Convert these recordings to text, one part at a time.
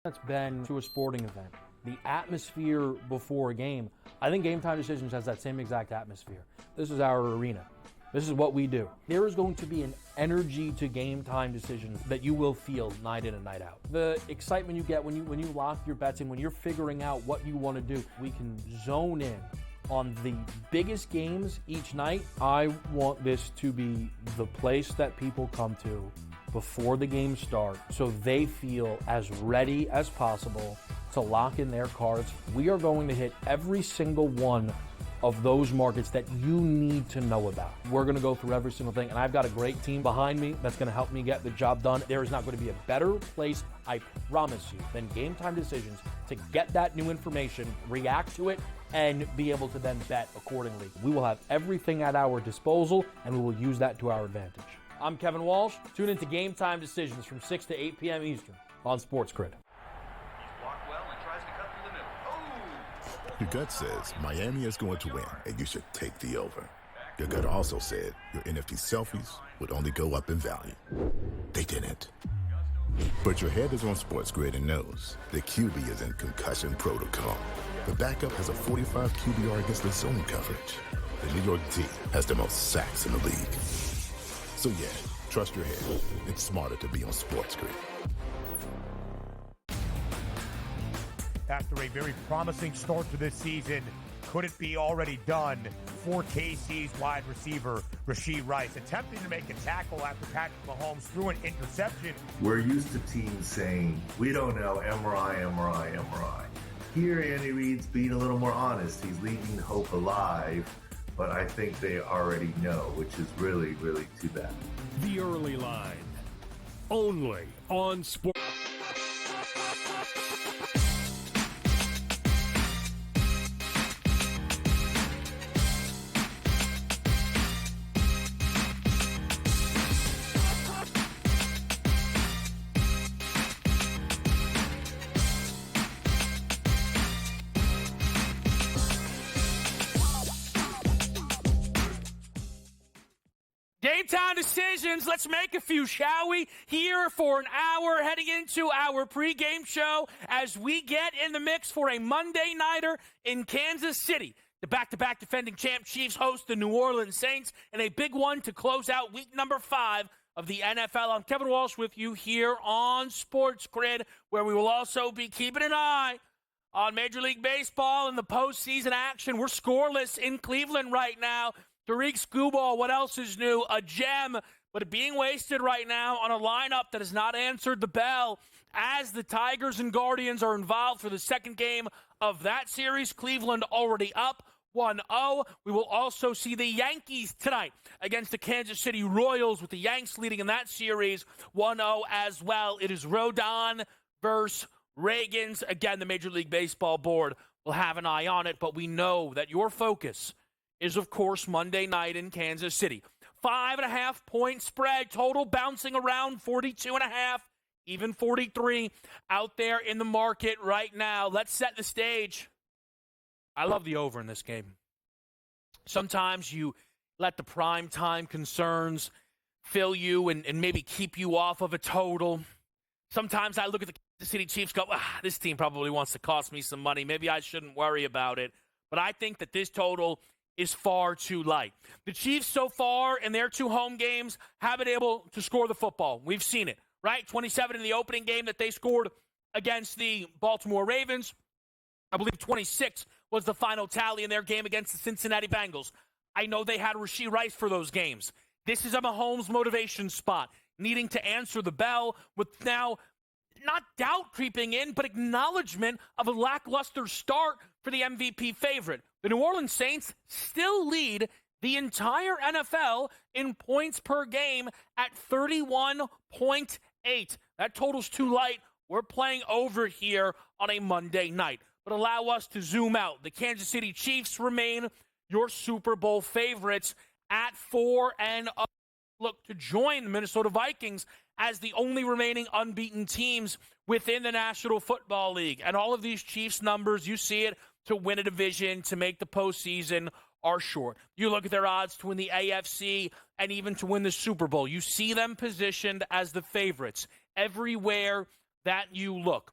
that's been to a sporting event, the atmosphere before a game, I think Game Time Decisions has that same exact atmosphere. This is our arena. This is what we do. There is going to be an energy to Game Time Decisions that you will feel night in and night out. The excitement you get when you lock your bets in, when you're figuring out what you want to do, we can zone in on the biggest games each night. I want this to be the place that people come to before the games start so they feel as ready as possible to lock in their cards. We are going to hit every single one of those markets that you need to know about. We're going to go through every single thing, and I've got a great team behind me that's going to help me get the job done. There is not going to be a better place, I promise you, than Game Time Decisions to get that new information, react to it, and be able to then bet accordingly. We will have everything at our disposal, and we will use that to our advantage. I'm Kevin Walsh. Tune into Game Time Decisions from 6 to 8 p.m. Eastern on SportsGrid. Your gut says Miami is going to win, and you should take the over. Your gut also said your NFT selfies would only go up in value. They didn't. But your head is on SportsGrid and knows the QB is in concussion protocol. The backup has a 45 QBR against the zone coverage. The New York D has the most sacks in the league. So yeah, trust your head. It's smarter to be on SportsGrid. After a very promising start to this season, could it be already done for KC's wide receiver, Rashee Rice, attempting to make a tackle after Patrick Mahomes threw an interception? We're used to teams saying, we don't know, MRI. Here, Andy Reid's being a little more honest. He's leaving hope alive, but I think they already know, which is really, really too bad. The Early Line, only on Sport. Game Time Decisions. Let's make a few, shall we? Here for an hour, heading into our pregame show as we get in the mix for a Monday nighter in Kansas City. The back-to-back defending champ Chiefs host the New Orleans Saints, and a big one to close out week number 5 of the NFL. I'm Kevin Walsh with you here on SportsGrid, where we will also be keeping an eye on Major League Baseball and the postseason action. We're scoreless in Cleveland right now. Tariq Skubal, what else is new? A gem, but being wasted right now on a lineup that has not answered the bell as the Tigers and Guardians are involved for the second game of that series. Cleveland already up 1-0. We will also see the Yankees tonight against the Kansas City Royals, with the Yanks leading in that series 1-0 as well. It is Rodon versus Reagans. Again, the Major League Baseball board will have an eye on it, but we know that your focus is, of course, Monday night in Kansas City. 5.5-point spread, total bouncing around 42.5, even 43 out there in the market right now. Let's set the stage. I love the over in this game. Sometimes you let the prime time concerns fill you and maybe keep you off of a total. Sometimes I look at the Kansas City Chiefs, go, this team probably wants to cost me some money. Maybe I shouldn't worry about it. But I think that this total is far too light. The Chiefs so far in their 2 home games have been able to score the football. We've seen it, right? 27 in the opening game that they scored against the Baltimore Ravens. I believe 26 was the final tally in their game against the Cincinnati Bengals. I know they had Rashee Rice for those games. This is a Mahomes motivation spot, needing to answer the bell with now not doubt creeping in, but acknowledgement of a lackluster start for the MVP favorite. The New Orleans Saints still lead the entire NFL in points per game at 31.8. That total's too light. We're playing over here on a Monday night. But allow us to zoom out. The Kansas City Chiefs remain your Super Bowl favorites at 4-0. Look to join the Minnesota Vikings as the only remaining unbeaten teams within the National Football League. And all of these Chiefs numbers, you see it, to win a division, to make the postseason, are short. You look at their odds to win the AFC and even to win the Super Bowl. You see them positioned as the favorites everywhere that you look.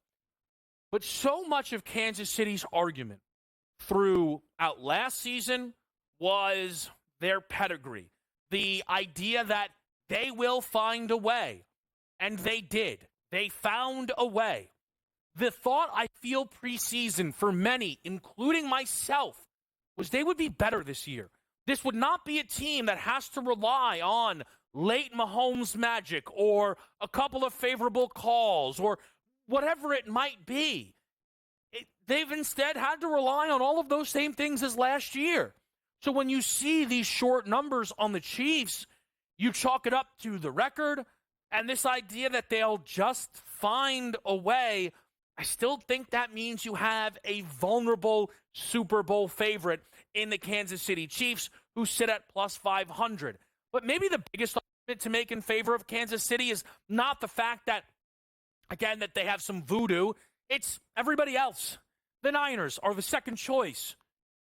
But so much of Kansas City's argument throughout last season was their pedigree. The idea that they will find a way. And they did. They found a way. The thought I feel preseason for many, including myself, was they would be better this year. This would not be a team that has to rely on late Mahomes magic or a couple of favorable calls or whatever it might be. They've instead had to rely on all of those same things as last year. So when you see these short numbers on the Chiefs, you chalk it up to the record and this idea that they'll just find a way. I still think that means you have a vulnerable Super Bowl favorite in the Kansas City Chiefs who sit at plus 500. But maybe the biggest argument to make in favor of Kansas City is not the fact that, again, that they have some voodoo. It's everybody else. The Niners are the second choice.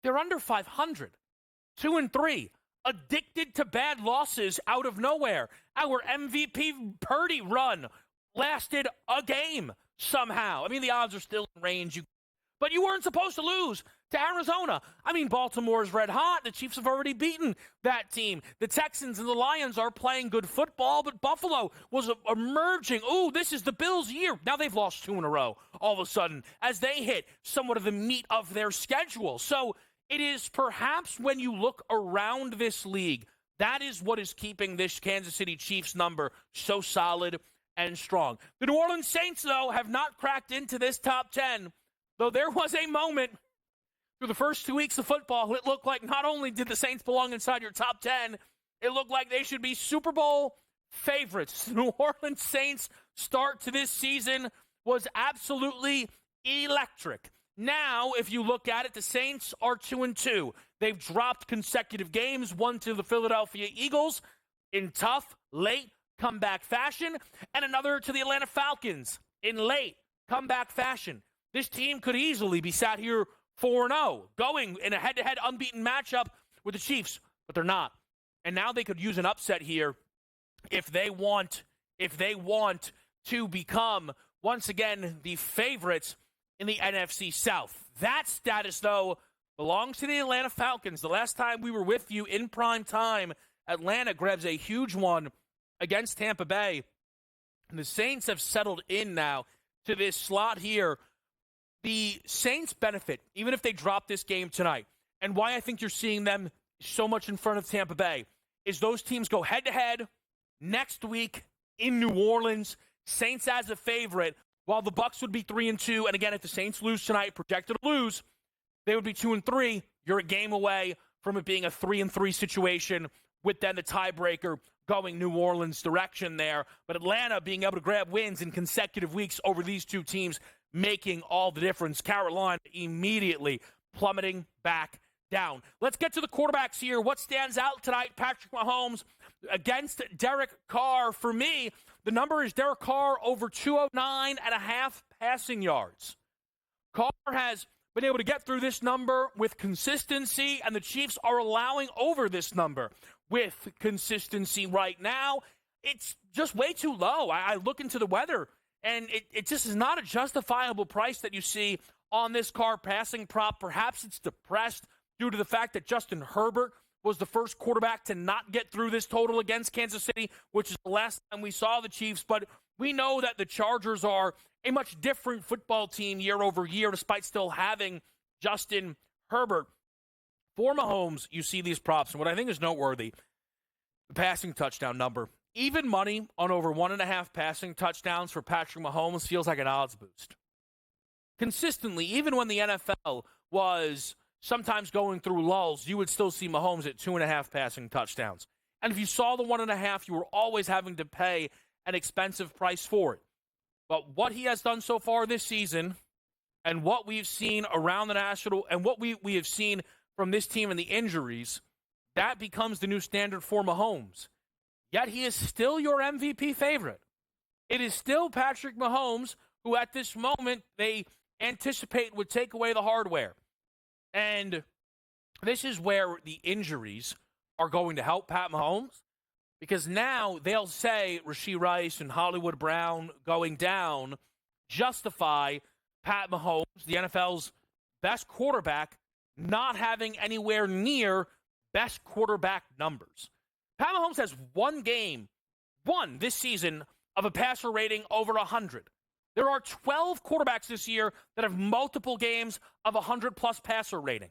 They're under 500, 2-3, addicted to bad losses out of nowhere. Our MVP Purdy run lasted a game somehow. I mean, the odds are still in range, but you weren't supposed to lose to Arizona. I mean, Baltimore's red hot. The Chiefs have already beaten that team. The Texans and the Lions are playing good football, but Buffalo was emerging. Ooh, this is the Bills' year. Now they've lost 2 in a row all of a sudden as they hit somewhat of the meat of their schedule. So it is perhaps when you look around this league, that is what is keeping this Kansas City Chiefs number so solid and strong. The New Orleans Saints, though, have not cracked into this top 10, though there was a moment through the first 2 weeks of football, it looked like not only did the Saints belong inside your top 10, it looked like they should be Super Bowl favorites. The New Orleans Saints start to this season was absolutely electric. Now, if you look at it, the Saints are 2-2. They've dropped consecutive games, one to the Philadelphia Eagles in tough, late comeback fashion, and another to the Atlanta Falcons in late comeback fashion. This team could easily be sat here 4-0, going in a head-to-head unbeaten matchup with the Chiefs, but they're not. And now they could use an upset here if they want to become, once again, the favorites in the NFC South. That status, though, belongs to the Atlanta Falcons. The last time we were with you in prime time, Atlanta grabs a huge one against Tampa Bay. And the Saints have settled in now to this slot here. The Saints benefit, even if they drop this game tonight, and why I think you're seeing them so much in front of Tampa Bay, is those teams go head-to-head next week in New Orleans. Saints as a favorite, while the Bucs would be 3-2. And again, if the Saints lose tonight, projected to lose, they would be 2-3. You're a game away from it being a 3-3 situation with then the tiebreaker going New Orleans' direction there. But Atlanta being able to grab wins in consecutive weeks over these two teams, making all the difference. Carolina immediately plummeting back down. Let's get to the quarterbacks here. What stands out tonight? Patrick Mahomes against Derek Carr. For me, the number is Derek Carr over 209.5 passing yards. Carr has been able to get through this number with consistency, and the Chiefs are allowing over this number with consistency right now. It's just way too low. I look into the weather, and it just is not a justifiable price that you see on this Carr passing prop. Perhaps it's depressed due to the fact that Justin Herbert was the first quarterback to not get through this total against Kansas City, which is the last time we saw the Chiefs. But we know that the Chargers are a much different football team year over year, despite still having Justin Herbert. For Mahomes, you see these props, and what I think is noteworthy, the passing touchdown number. Even money on over 1.5 passing touchdowns for Patrick Mahomes feels like an odds boost. Consistently, even when the NFL was sometimes going through lulls, you would still see Mahomes at 2.5 passing touchdowns. And if you saw the 1.5, you were always having to pay an expensive price for it. But what he has done so far this season, and what we've seen around the national, and what we have seen from this team and the injuries, that becomes the new standard for Mahomes. Yet he is still your MVP favorite. It is still Patrick Mahomes, who at this moment they anticipate would take away the hardware. And this is where the injuries are going to help Pat Mahomes, because now they'll say Rashee Rice and Hollywood Brown going down justify Pat Mahomes, the NFL's best quarterback, not having anywhere near best quarterback numbers. Pat Mahomes has one this season, of a passer rating over 100. There are 12 quarterbacks this year that have multiple games of 100-plus passer rating.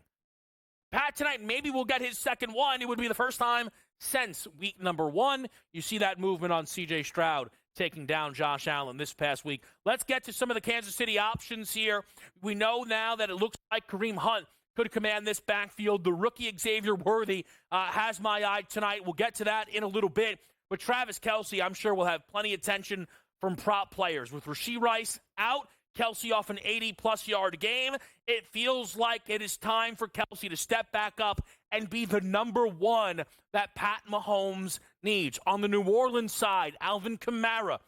Pat tonight maybe will get his second one. It would be the first time since week number 1. You see that movement on C.J. Stroud taking down Josh Allen this past week. Let's get to some of the Kansas City options here. We know now that it looks like Kareem Hunt could command this backfield. The rookie Xavier Worthy has my eye tonight. We'll get to that in a little bit. But Travis Kelce, I'm sure, will have plenty of attention from prop players. With Rashee Rice out, Kelce off an 80-plus yard game, it feels like it is time for Kelce to step back up and be the number one that Pat Mahomes needs. On the New Orleans side, Alvin Kamara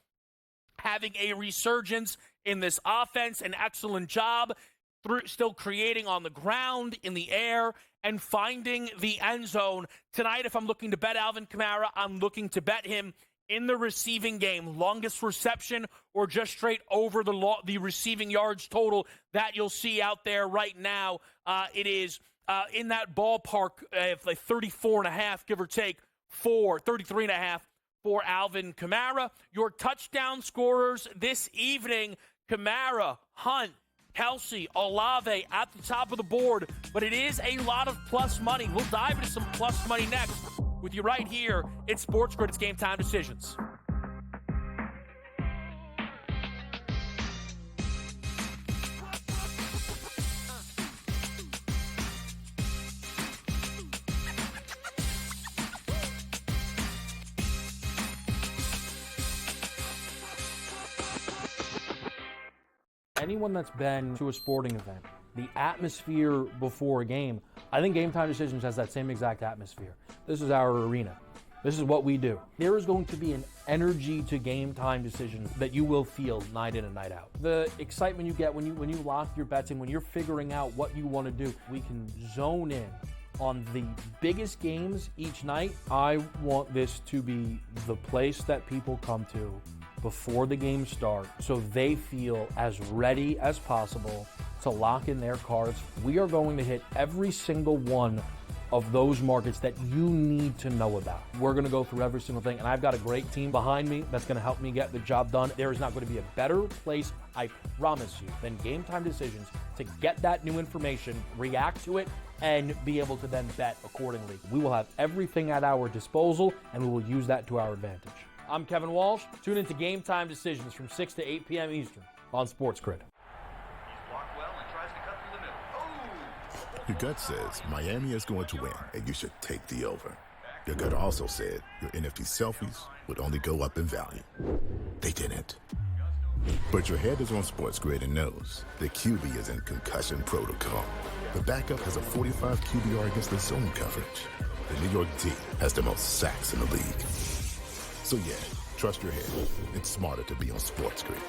having a resurgence in this offense, an excellent job, still creating on the ground, in the air, and finding the end zone. Tonight, if I'm looking to bet Alvin Kamara, I'm looking to bet him in the receiving game, longest reception or just straight over the receiving yards total that you'll see out there right now. It is in that ballpark of like 34.5, give or take, 33.5 for Alvin Kamara. Your touchdown scorers this evening, Kamara, Hunt, Kelce, Olave at the top of the board, but it is a lot of plus money. We'll dive into some plus money next with you right here. It's SportsGrid. It's Game Time Decisions. Anyone that's been to a sporting event, the atmosphere before a game, I think Game Time Decisions has that same exact atmosphere. This is our arena. This is what we do. There is going to be an energy to Game Time Decisions that you will feel night in and night out. The excitement you get when you lock your bets in, when you're figuring out what you want to do, we can zone in on the biggest games each night. I want this to be the place that people come to before the games start so they feel as ready as possible to lock in their cards. We are going to hit every single one of those markets that you need to know about. We're going to go through every single thing, and I've got a great team behind me that's going to help me get the job done. There is not going to be a better place, I promise you, than Game Time Decisions to get that new information, react to it, and be able to then bet accordingly. We will have everything at our disposal, and we will use that to our advantage. I'm Kevin Walsh. Tune into Game Time Decisions from 6 to 8 p.m. Eastern on SportsGrid. Your gut says Miami is going to win, and you should take the over. Your gut also said your NFT selfies would only go up in value. They didn't. But your head is on SportsGrid and knows the QB is in concussion protocol. The backup has a 45 QBR against the zone coverage. The New York D has the most sacks in the league. So yeah, trust your head. It's smarter to be on SportsGrid.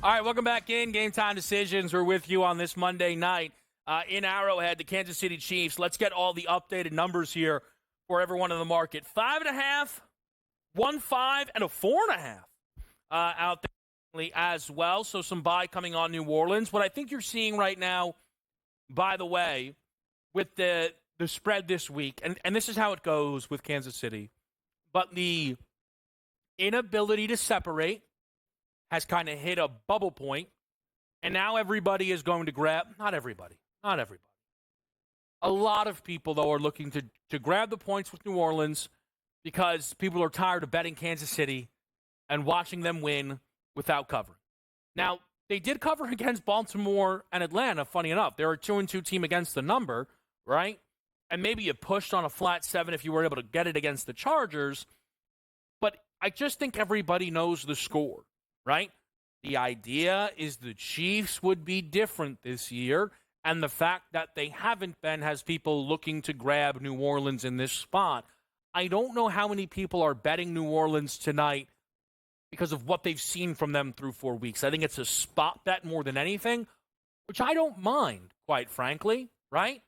All right, welcome back in. Game Time Decisions. We're with you on this Monday night in Arrowhead, the Kansas City Chiefs. Let's get all the updated numbers here for everyone in the market. 5.5, 1.5, and a 4.5 out there as well. So some buy coming on New Orleans. What I think you're seeing right now, by the way, with the spread this week, and this is how it goes with Kansas City, but the inability to separate has kind of hit a bubble point, and now everybody is going to grab, not everybody. A lot of people, though, are looking to grab the points with New Orleans because people are tired of betting Kansas City and watching them win without covering. Now, they did cover against Baltimore and Atlanta, funny enough. They're a 2-2 team against the number, right? And maybe you pushed on a flat 7 if you were able to get it against the Chargers. But I just think everybody knows the score, right? The idea is the Chiefs would be different this year, and the fact that they haven't been has people looking to grab New Orleans in this spot. I don't know how many people are betting New Orleans tonight because of what they've seen from them through 4 weeks. I think it's a spot bet more than anything, which I don't mind, quite frankly, right?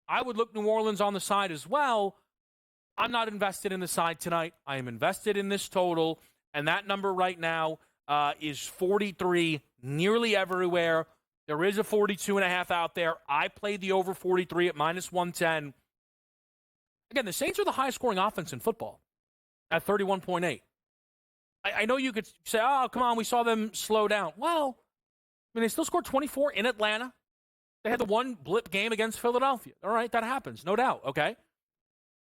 I would look New Orleans on the side as well. I'm not invested in the side tonight. I am invested in this total, and that number right now is 43 nearly everywhere. There is a 42.5 out there. I played the over 43 at -110. Again, the Saints are the highest scoring offense in football at 31.8. I know you could say, oh, come on, we saw them slow down. Well, I mean, they still scored 24 in Atlanta. They had the one blip game against Philadelphia. All right, that happens, no doubt, okay?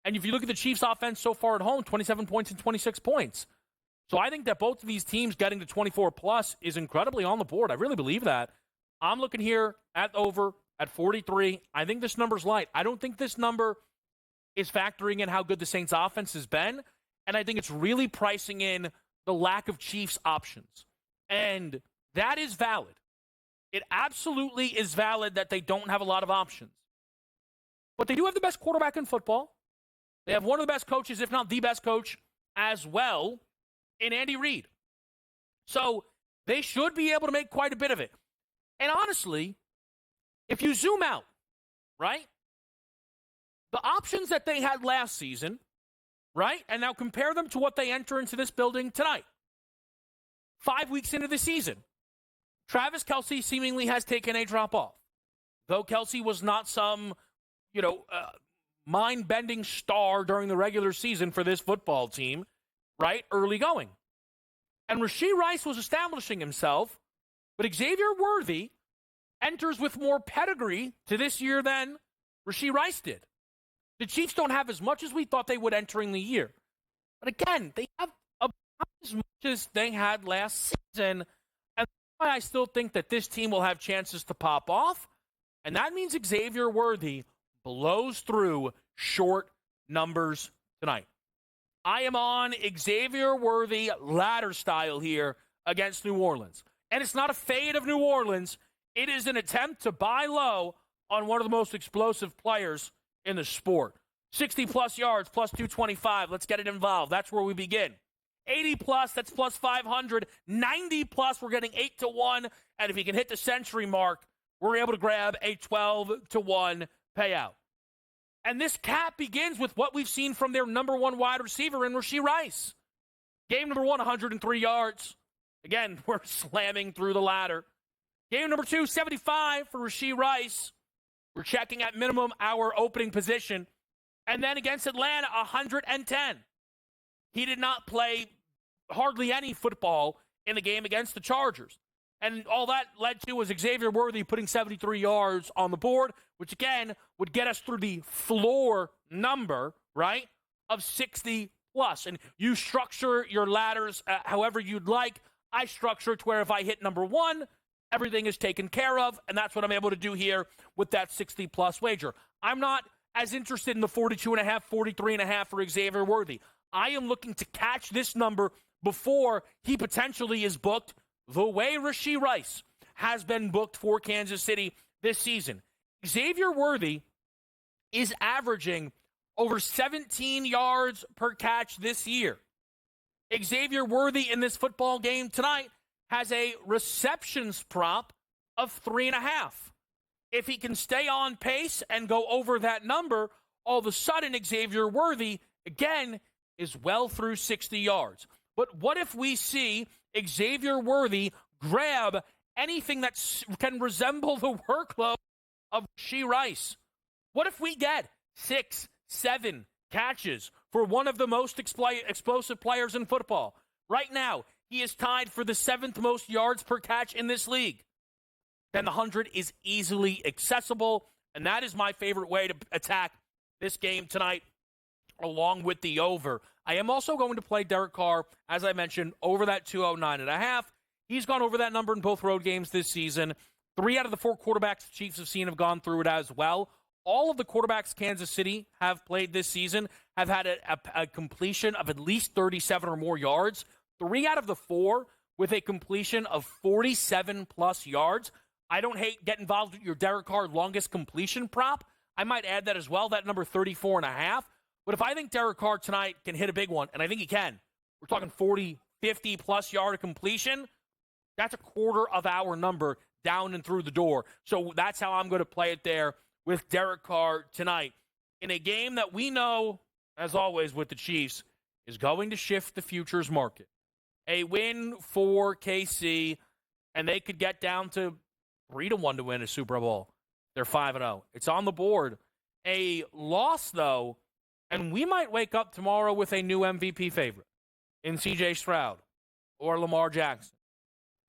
And if you look at the Chiefs' offense so far at home, 27 points and 26 points. So I think that both of these teams getting to 24-plus is incredibly on the board. I really believe that. I'm looking here at over at 43. I think this number's light. I don't think this number is factoring in how good the Saints' offense has been, and I think it's really pricing in the lack of Chiefs options. And that is valid. It absolutely is valid that they don't have a lot of options. But they do have the best quarterback in football. They have one of the best coaches, if not the best coach, as well, in Andy Reid. So they should be able to make quite a bit of it. And honestly, if you zoom out, right, the options that they had last season, right, and now compare them to what they enter into this building tonight. 5 weeks into the season, Travis Kelce seemingly has taken a drop off. Though Kelce was not some, mind-bending star during the regular season for this football team, right, early going. And Rashee Rice was establishing himself, but Xavier Worthy enters with more pedigree to this year than Rashee Rice did. The Chiefs don't have as much as we thought they would entering the year. But again, they have about as much as they had last season. And that's why I still think that this team will have chances to pop off. And that means Xavier Worthy blows through short numbers tonight. I am on Xavier Worthy ladder style here against New Orleans. And it's not a fade of New Orleans. It is an attempt to buy low on one of the most explosive players in the sport. 60-plus yards, plus 225. Let's get it involved. That's where we begin. 80-plus, that's plus 500. 90-plus, we're getting 8-1. And if he can hit the century mark, we're able to grab a 12-1 payout. And this cap begins with what we've seen from their number one wide receiver in Rashee Rice. Game number 1, 103 yards. Again, we're slamming through the ladder. Game number 2, 75 for Rashee Rice. We're checking at minimum our opening position. And then against Atlanta, 110. He did not play hardly any football in the game against the Chargers. And all that led to was Xavier Worthy putting 73 yards on the board, which again would get us through the floor number, right, of 60-plus. And you structure your ladders however you'd like. I structure it to where if I hit number 1, everything is taken care of, and that's what I'm able to do here with that 60-plus wager. I'm not as interested in the 42.5, 43.5 for Xavier Worthy. I am looking to catch this number before he potentially is booked the way Rashee Rice has been booked for Kansas City this season. Xavier Worthy is averaging over 17 yards per catch this year. Xavier Worthy in this football game tonight has a receptions prop of 3.5. If he can stay on pace and go over that number, all of a sudden Xavier Worthy, again, is well through 60 yards. But what if we see Xavier Worthy grab anything that can resemble the workload of Rashee Rice? What if we get 6, 7 catches for one of the most explosive players in football? Right now, he is tied for the 7th most yards per catch in this league. Then the 100 is easily accessible, and that is my favorite way to attack this game tonight along with the over. I am also going to play Derek Carr, as I mentioned, over that 209.5. He's gone over that number in both road games this season. 3 out of the 4 quarterbacks the Chiefs have seen have gone through it as well. All of the quarterbacks Kansas City have played this season have had a completion of at least 37 or more yards. 3 out of the 4 with a completion of 47-plus yards. I don't hate get involved with your Derek Carr longest completion prop. I might add that as well, that number 34.5. But if I think Derek Carr tonight can hit a big one, and I think he can, we're talking 40, 50-plus yard completion, that's a quarter of our number down and through the door. So that's how I'm going to play it there with Derek Carr tonight. In a game that we know, as always with the Chiefs, is going to shift the futures market. A win for KC, and they could get down to 3-1 to win a Super Bowl. They're 5-0. It's on the board. A loss, though, and we might wake up tomorrow with a new MVP favorite in C.J. Stroud or Lamar Jackson.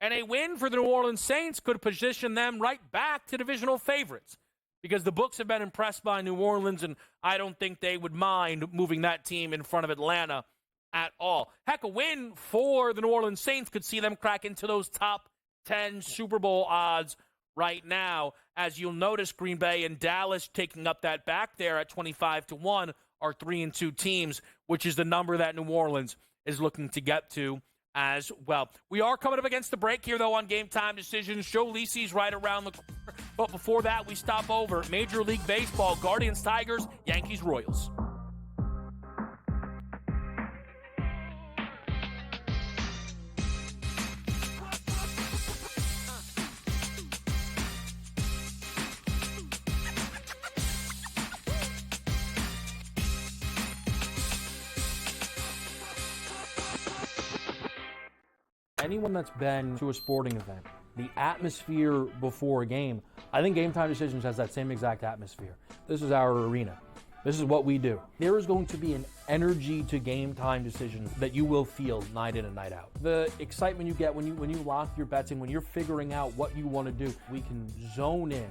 And a win for the New Orleans Saints could position them right back to divisional favorites because the books have been impressed by New Orleans, and I don't think they would mind moving that team in front of Atlanta at all. Heck, a win for the New Orleans Saints could see them crack into those top 10 Super Bowl odds right now. As you'll notice, Green Bay and Dallas taking up that back there at 25-1 are 3-2 teams, which is the number that New Orleans is looking to get to as well. We are coming up against the break here, though, on Game Time Decisions. Joe Lisi's right around the corner. But before that, we stop over Major League Baseball, Guardians, Tigers, Yankees, Royals. Anyone that's been to a sporting event, the atmosphere before a game, I think Game Time Decisions has that same exact atmosphere. This is our arena. This is what we do. There is going to be an energy to Game Time Decisions that you will feel night in and night out. The excitement you get when you lock your bets in, when you're figuring out what you want to do, we can zone in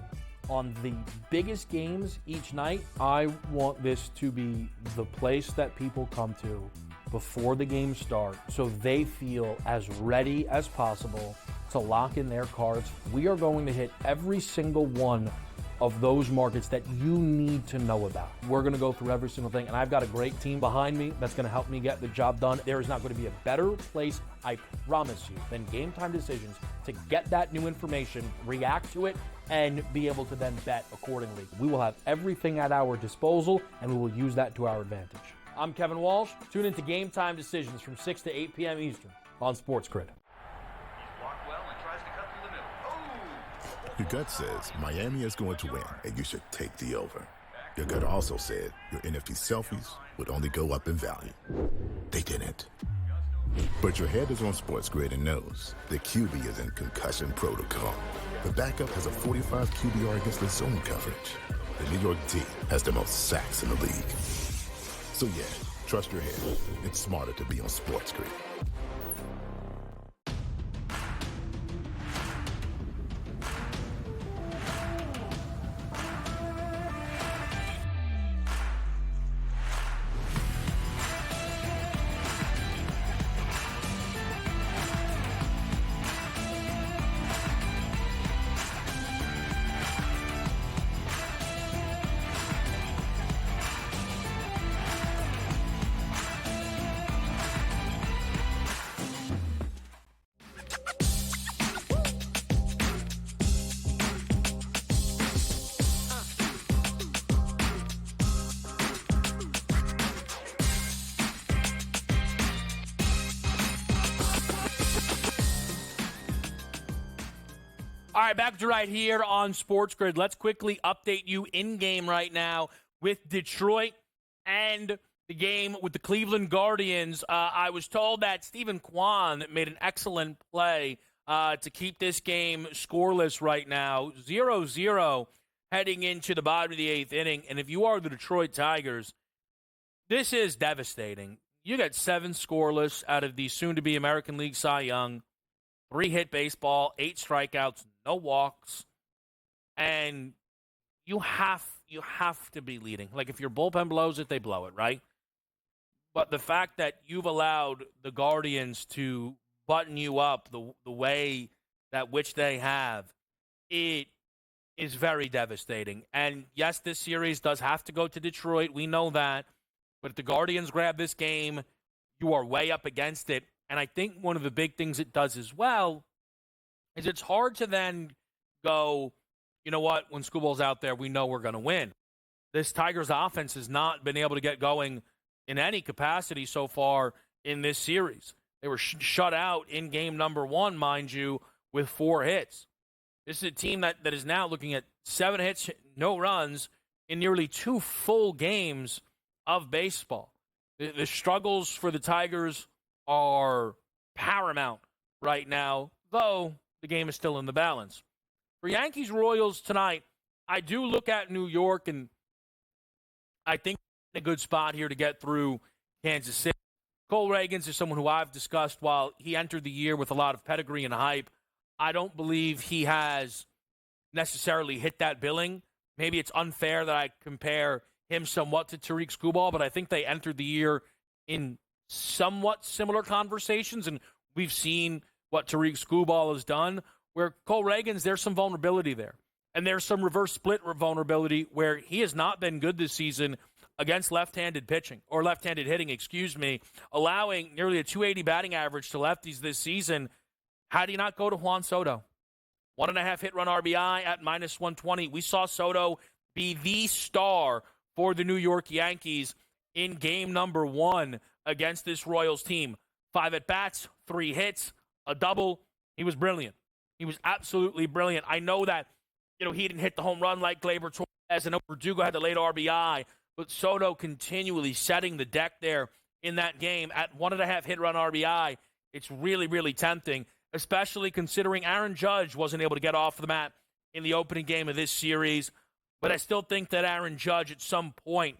on the biggest games each night. I want this to be the place that people come to before the game starts so they feel as ready as possible to lock in their cards. We are going to hit every single one of those markets that you need to know about. We're going to go through every single thing, and I've got a great team behind me that's going to help me get the job done. There is not going to be a better place, I promise you, than Game Time Decisions to get that new information, react to it, and be able to then bet accordingly. We will have everything at our disposal, and we will use that to our advantage. I'm Kevin Walsh. Tune into Game Time Decisions from 6 to 8 p.m. Eastern on SportsGrid. Your gut says Miami is going to win, and you should take the over. Your gut also said your NFT selfies would only go up in value. They didn't. But your head is on SportsGrid and knows the QB is in concussion protocol. The backup has a 45 QBR against the zone coverage. The New York D has the most sacks in the league. So yeah, trust your head. It's smarter to be on SportsGrid. All right, back to right here on SportsGrid. Let's quickly update you in-game right now with Detroit and the game with the Cleveland Guardians. I was told that Stephen Kwan made an excellent play to keep this game scoreless right now. 0-0 heading into the bottom of the 8th inning. And if you are the Detroit Tigers, this is devastating. You got 7 scoreless out of the soon-to-be American League Cy Young. 3 hit baseball, 8 strikeouts, no walks, and you have to be leading. Like, if your bullpen blows it, they blow it, right? But the fact that you've allowed the Guardians to button you up the way that which they have, it is very devastating. And yes, this series does have to go to Detroit. We know that. But if the Guardians grab this game, you are way up against it. And I think one of the big things it does as well is it's hard to then go, you know what, when Schoolball's out there, we know we're going to win. This Tigers offense has not been able to get going in any capacity so far in this series. They were shut out in game number 1, mind you, with 4 hits. This is a team that is now looking at 7 hits, no runs, in nearly 2 full games of baseball. The struggles for the Tigers are paramount right now, though the game is still in the balance. For Yankees-Royals tonight, I do look at New York, and I think a good spot here to get through Kansas City. Cole Reagans is someone who I've discussed while he entered the year with a lot of pedigree and hype. I don't believe he has necessarily hit that billing. Maybe it's unfair that I compare him somewhat to Tariq Skubal, but I think they entered the year in somewhat similar conversations, and we've seen what Tariq Skubal has done, where Cole Reagans, there's some vulnerability there. And there's some reverse split vulnerability where he has not been good this season against left-handed pitching, or left-handed hitting, allowing nearly a 280 batting average to lefties this season. How do you not go to Juan Soto? 1.5 hit run RBI at -120. We saw Soto be the star for the New York Yankees in game number 1 against this Royals team. 5 at-bats, 3 hits, a double. He was brilliant. He was absolutely brilliant. I know that, he didn't hit the home run like Gleyber Torres, and Verdugo had the late RBI, but Soto continually setting the deck there in that game at 1.5 hit run RBI. It's really, really tempting, especially considering Aaron Judge wasn't able to get off the mat in the opening game of this series. But I still think that Aaron Judge at some point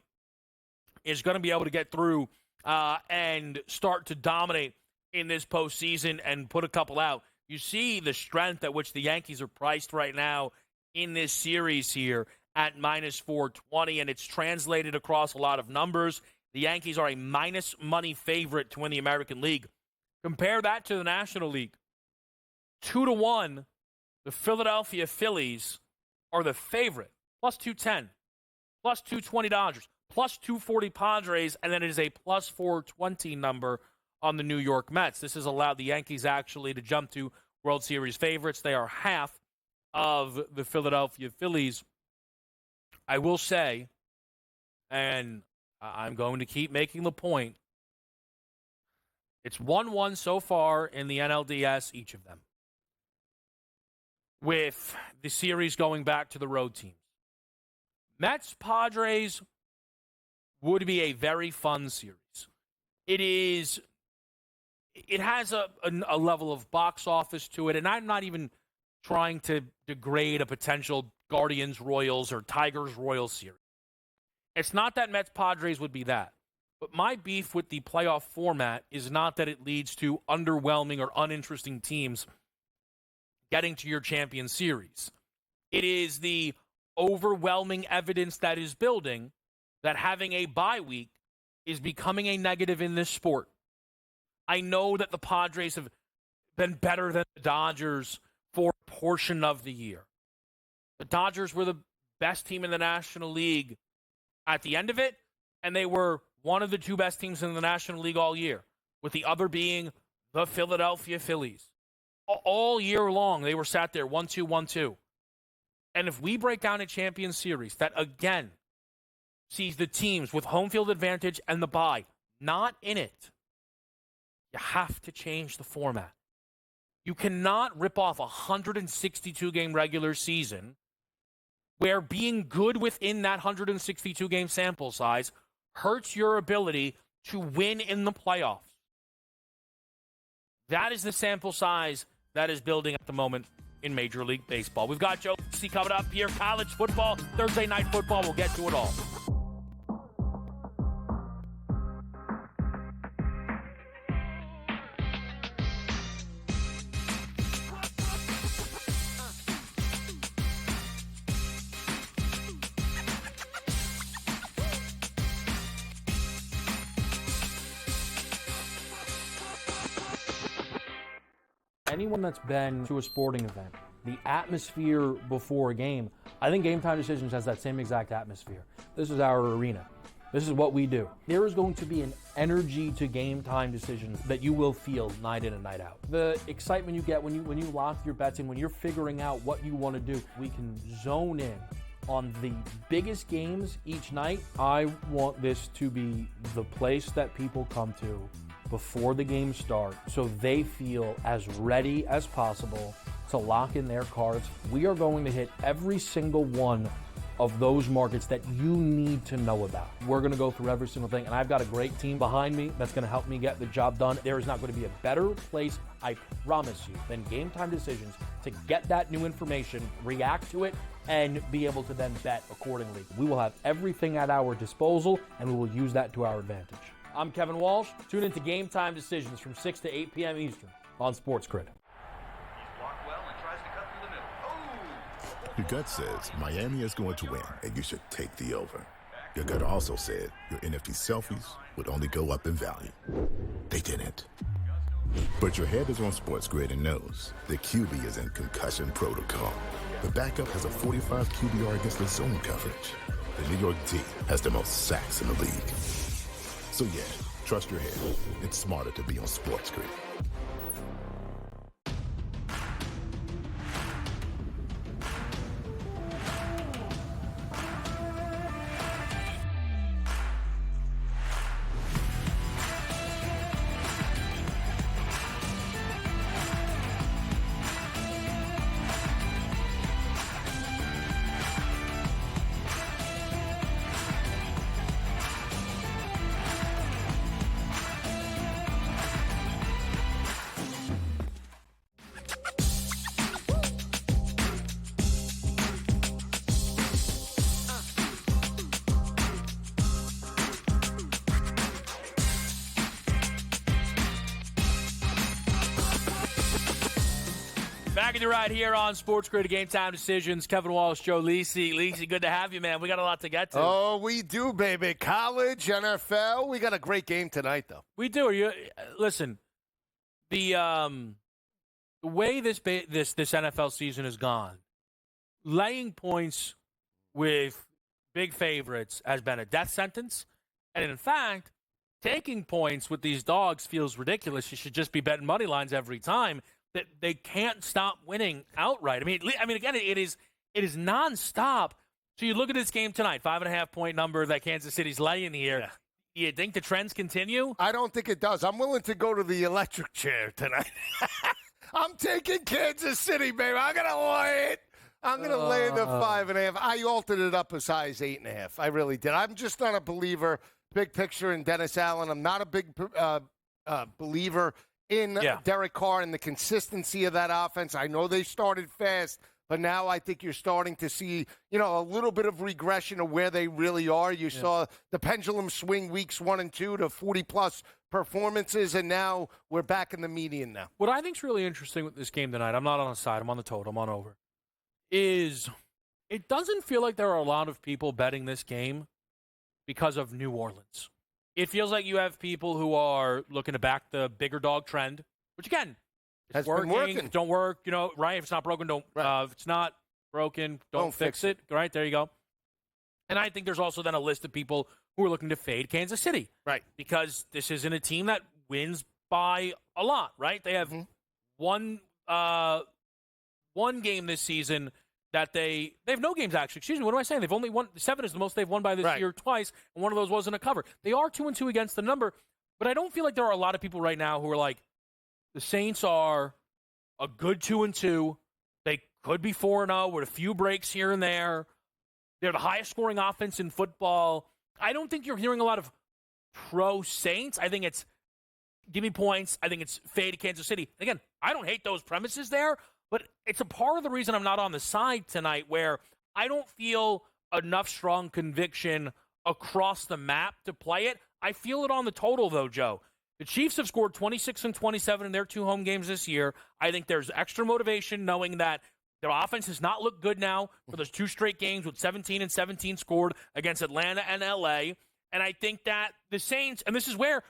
is going to be able to get through and start to dominate in this postseason and put a couple out. You see the strength at which the Yankees are priced right now in this series here at -420, and it's translated across a lot of numbers. The Yankees are a minus money favorite to win the American League. Compare that to the National League. 2-1, the Philadelphia Phillies are the favorite, +210, +220 Dodgers, +240 Padres, and then it is a +420 number on the New York Mets. This has allowed the Yankees actually to jump to World Series favorites. They are half of the Philadelphia Phillies. I will say, and I'm going to keep making the point, it's 1-1 so far in the NLDS, each of them, with the series going back to the road teams. Mets-Padres would be a very fun series. It has a level of box office to it, and I'm not even trying to degrade a potential Guardians-Royals or Tigers-Royals series. It's not that Mets-Padres would be that. But my beef with the playoff format is not that it leads to underwhelming or uninteresting teams getting to your champion series. It is the overwhelming evidence that is building that having a bye week is becoming a negative in this sport. I know that the Padres have been better than the Dodgers for a portion of the year. The Dodgers were the best team in the National League at the end of it, and they were one of the 2 best teams in the National League all year, with the other being the Philadelphia Phillies. All year long, they were sat there 1-2, 1-2. And if we break down a champion series that, again, sees the teams with home field advantage and the bye not in it, you have to change the format. You cannot rip off a 162-game regular season where being good within that 162-game sample size hurts your ability to win in the playoffs. That is the sample size that is building at the moment in Major League Baseball. We've got Joe C coming up here, college football, Thursday night football. We'll get to it all. Anyone that's been to a sporting event, the atmosphere before a game, I think Game Time Decisions has that same exact atmosphere. This is our arena. This is what we do. There is going to be an energy to Game Time Decisions that you will feel night in and night out. The excitement you get when you lock your bets in, when you're figuring out what you want to do, we can zone in on the biggest games each night. I want this to be the place that people come to before the games start so they feel as ready as possible to lock in their cards. We are going to hit every single one of those markets that you need to know about. We're going to go through every single thing, and I've got a great team behind me that's going to help me get the job done. There is not going to be a better place, I promise you, than Game Time Decisions to get that new information, react to it, and be able to then bet accordingly. We will have everything at our disposal, and we will use that to our advantage. I'm Kevin Walsh. Tune into Game Time Decisions from 6 to 8 p.m. Eastern on SportsGrid. Your gut says Miami is going to win, and you should take the over. Your gut also said your NFT selfies would only go up in value. They didn't. But your head is on SportsGrid and knows the QB is in concussion protocol. The backup has a 45 QBR against the zone coverage. The New York D has the most sacks in the league. So yeah, trust your head. It's smarter to be on SportsGrid. Back in your ride here on SportsGrid, Game Time Decisions. Kevin Walsh, Joe Lisi. Lisi, good to have you, man. We got a lot to get to. Oh, we do, baby. College, NFL. We got a great game tonight, though. We do. Listen, the way this NFL season has gone, laying points with big favorites has been a death sentence. And in fact, taking points with these dogs feels ridiculous. You should just be betting money lines every time. That they can't stop winning outright. I mean, again, it is nonstop. So you look at this game tonight, 5.5-point number that Kansas City's laying here. Yeah. Do you think the trends continue? I don't think it does. I'm willing to go to the electric chair tonight. I'm taking Kansas City, baby. I'm going to lay it. I'm going to lay the 5.5. I altered it up as high as 8.5. I really did. I'm just not a believer. Big picture in Dennis Allen. I'm not a big believer in Derek Carr and the consistency of that offense. I know they started fast, but now I think you're starting to see, a little bit of regression of where they really are. You saw the pendulum swing weeks 1 and 2 to 40-plus performances, and now we're back in the median now. What I think is really interesting with this game tonight, I'm not on the side, I'm on the total, I'm on over, is it doesn't feel like there are a lot of people betting this game because of New Orleans. It feels like you have people who are looking to back the bigger dog trend, which again, has been working. Don't work, right? If it's not broken, don't. Right. If it's not broken, don't fix it. Right there, you go. And I think there's also then a list of people who are looking to fade Kansas City, right? Because this isn't a team that wins by a lot, right? They have one game this season. That they have no games, actually. Excuse me, what am I saying? They've only won 7 is the most they've won by this year twice, and one of those wasn't a cover. They are 2-2 against the number, but I don't feel like there are a lot of people right now who are like, the Saints are a good 2-2. They could be 4-0 with a few breaks here and there. They're the highest scoring offense in football. I don't think you're hearing a lot of pro-Saints. I think it's give me points. I think it's fade to Kansas City. Again, I don't hate those premises there, but it's a part of the reason I'm not on the side tonight where I don't feel enough strong conviction across the map to play it. I feel it on the total, though, Joe. The Chiefs have scored 26 and 27 in their 2 home games this year. I think there's extra motivation knowing that their offense has not looked good now for those 2 straight games with 17 and 17 scored against Atlanta and L.A. And I think that the Saints, and this is where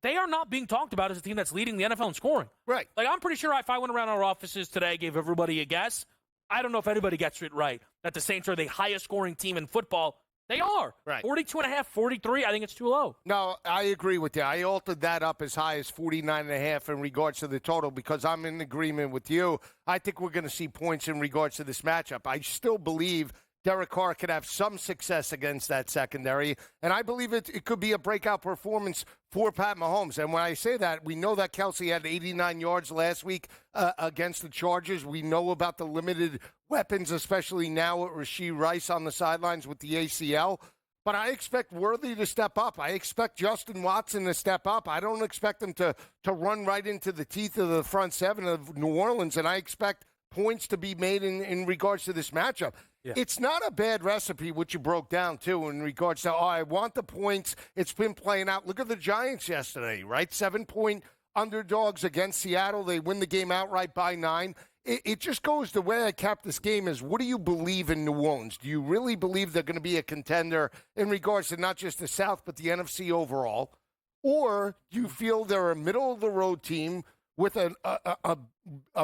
they are not being talked about as a team that's leading the NFL in scoring. Right. Like, I'm pretty sure if I went around our offices today, gave everybody a guess, I don't know if anybody gets it right, that the Saints are the highest scoring team in football. They are. Right. 42.5, 43, I think it's too low. No, I agree with you. I altered that up as high as 49.5 in regards to the total because I'm in agreement with you. I think we're going to see points in regards to this matchup. I still believe Derek Carr could have some success against that secondary, and I believe it could be a breakout performance for Pat Mahomes. And when I say that, we know that Kelsey had 89 yards last week against the Chargers. We know about the limited weapons, especially now with Rashee Rice on the sidelines with the ACL. But I expect Worthy to step up. I expect Justin Watson to step up. I don't expect him to run right into the teeth of the front seven of New Orleans, and I expect points to be made in regards to this matchup. Yeah. It's not a bad recipe, which you broke down, too, in regards to, I want the points. It's been playing out. Look at the Giants yesterday, right? 7-point underdogs against Seattle. They win the game outright by 9. It just goes the way I capped this game is, what do you believe in New Orleans? Do you really believe they're going to be a contender in regards to not just the South, but the NFC overall? Or do you feel they're a middle-of-the-road team with a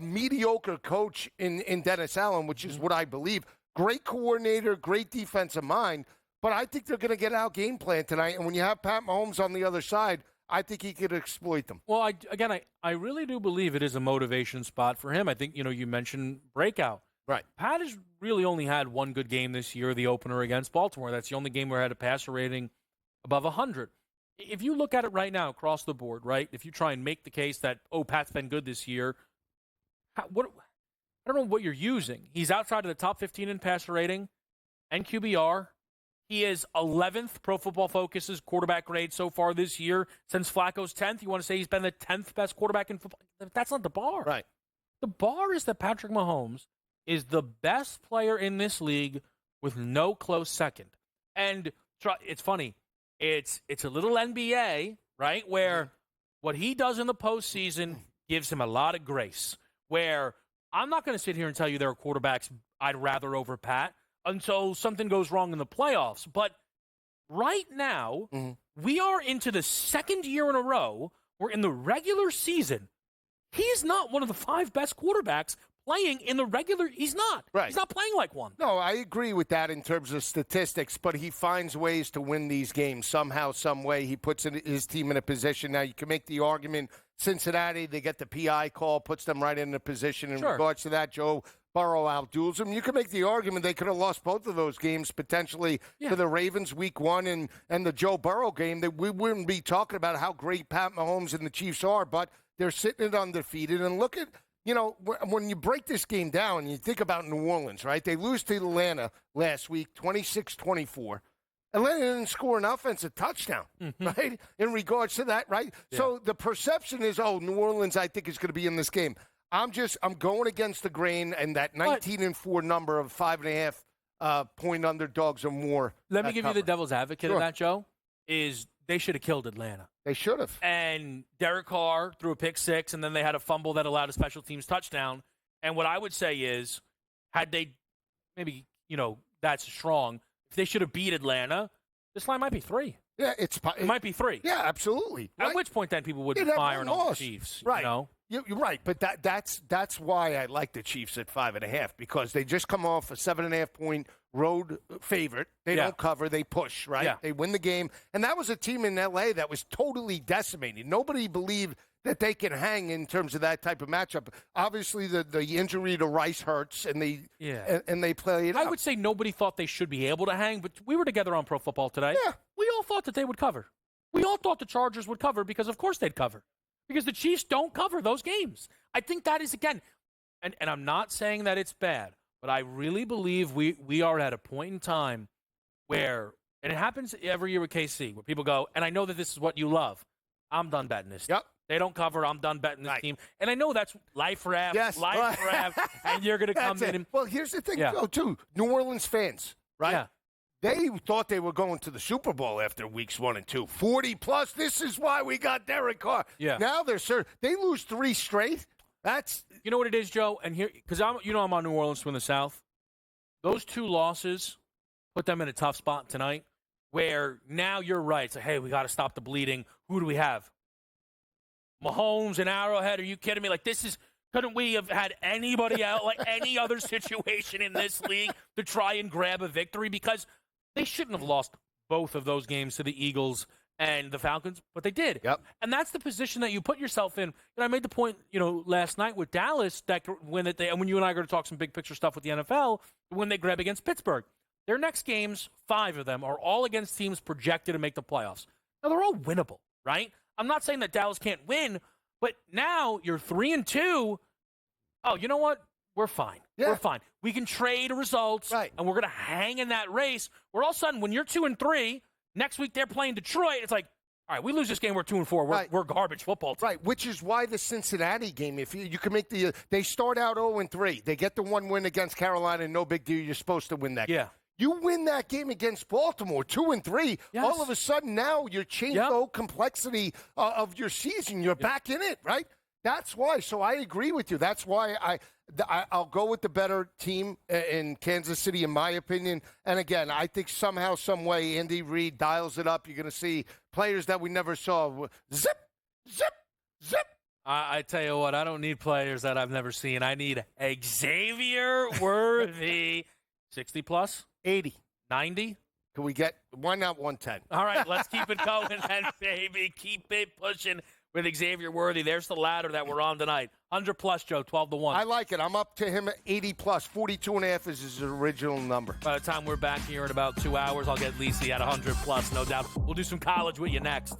mediocre coach in Dennis Allen, which is what I believe? Great coordinator, great defensive mind, but I think they're going to get out game plan tonight. And when you have Pat Mahomes on the other side, I think he could exploit them. Well, I really do believe it is a motivation spot for him. I think, you mentioned breakout. Right. Pat has really only had one good game this year, the opener against Baltimore. That's the only game where I had a passer rating above 100. If you look at it right now across the board, right, if you try and make the case that, Pat's been good this year, I don't know what you're using. He's outside of the top 15 in passer rating and QBR. He is 11th Pro Football Focus's quarterback grade so far this year. Since Flacco's 10th, you want to say he's been the 10th best quarterback in football? That's not the bar. Right. The bar is that Patrick Mahomes is the best player in this league with no close second. And it's funny. It's a little NBA, right, where what he does in the postseason gives him a lot of grace, where I'm not going to sit here and tell you there are quarterbacks I'd rather over Pat until something goes wrong in the playoffs. But right now, we are into the second year in a row where in the regular season, he is not one of the 5 best quarterbacks playing in the regular. He's not. Right. He's not playing like one. No, I agree with that in terms of statistics, but he finds ways to win these games somehow, some way. He puts his team in a position. Now, you can make the argument, Cincinnati, they get the PI call, puts them right in a position in regards to that. Joe Burrow outduels them. You can make the argument they could have lost both of those games potentially to the Ravens week 1 and the Joe Burrow game. That we wouldn't be talking about how great Pat Mahomes and the Chiefs are, but they're sitting it undefeated. And look at, when you break this game down and you think about New Orleans, right? They lose to Atlanta last week, 26-24. Atlanta didn't score an offensive touchdown, right, in regards to that, right? Yeah. So the perception is, New Orleans, I think, is going to be in this game. I'm going against the grain, and that 19-4 number of 5.5 point underdogs or more. Let me give you the devil's advocate of that, Joe, is they should have killed Atlanta. They should have. And Derek Carr threw a pick 6, and then they had a fumble that allowed a special teams touchdown. And what I would say is, had they maybe, that's strong, if they should have beat Atlanta, this line might be 3. Yeah, it might be 3. Yeah, absolutely. At which point, then, people would be firing on the Chiefs. Right. You're right, but that's why I like the Chiefs at 5.5, because they just come off a 7.5 point road favorite. They don't cover, they push, right? Yeah. They win the game, and that was a team in L.A. that was totally decimated. Nobody believed that they can hang in terms of that type of matchup. Obviously, the injury to Rice hurts, and they play it. I would say nobody thought they should be able to hang, but we were together on Pro Football today. Yeah, we all thought that they would cover. We all thought the Chargers would cover because, of course, they'd cover. Because the Chiefs don't cover those games. I think that is, again, and I'm not saying that it's bad, but I really believe we are at a point in time where, and it happens every year with KC, where people go, and I know that this is what you love. I'm done betting this. Yep. They don't cover. I'm done betting this team. And I know that's life rap, life rap, and you're going to come in. Well, here's the thing, though, too. New Orleans fans, right? Yeah. They thought they were going to the Super Bowl after weeks 1 and 2. 40-plus, this is why we got Derek Carr. Yeah. Now they lose 3 straight. That's – You know what it is, Joe? And here, because I'm on New Orleans to win the South. Those 2 losses put them in a tough spot tonight where now you're right. It's like, hey, we got to stop the bleeding. Who do we have? Mahomes and Arrowhead, are you kidding me? Like, couldn't we have had anybody out, like any other situation in this league to try and grab a victory? Because they shouldn't have lost both of those games to the Eagles and the Falcons, but they did. Yep. And that's the position that you put yourself in. And I made the point, last night with Dallas that when you and I are going to talk some big picture stuff with the NFL, when they grab against Pittsburgh, their next games, 5 of them, are all against teams projected to make the playoffs. Now, they're all winnable, right? I'm not saying that Dallas can't win, but now you're 3-2. Oh, you know what? We're fine. Yeah. We're fine. We can trade results, right, and we're going to hang in that race. Where all of a sudden, when you're 2-3, next week they're playing Detroit, it's like, all right, we lose this game, we're 2-4. We're garbage football team. Right, which is why the Cincinnati game, if you can make they start out 0-3. They get the one win against Carolina, no big deal. You're supposed to win that game. You win that game against Baltimore, 2-3. Yes. All of a sudden now you're changing the whole complexity of your season. You're back in it, right? That's why. So I agree with you. That's why I'll go with the better team in Kansas City, in my opinion. And again, I think somehow, some way, Andy Reid dials it up. You're going to see players that we never saw. Zip, zip, zip. I tell you what, I don't need players that I've never seen. I need Xavier Worthy. 60 plus? 80. 90? Can we get, why not 110? All right, let's keep it going then, baby. Keep it pushing with Xavier Worthy. There's the ladder that we're on tonight. 100 plus, Joe, 12-1. I like it. I'm up to him at 80 plus. 42.5 is his original number. By the time we're back here in about 2 hours, I'll get Lisi at 100 plus, no doubt. We'll do some college with you next.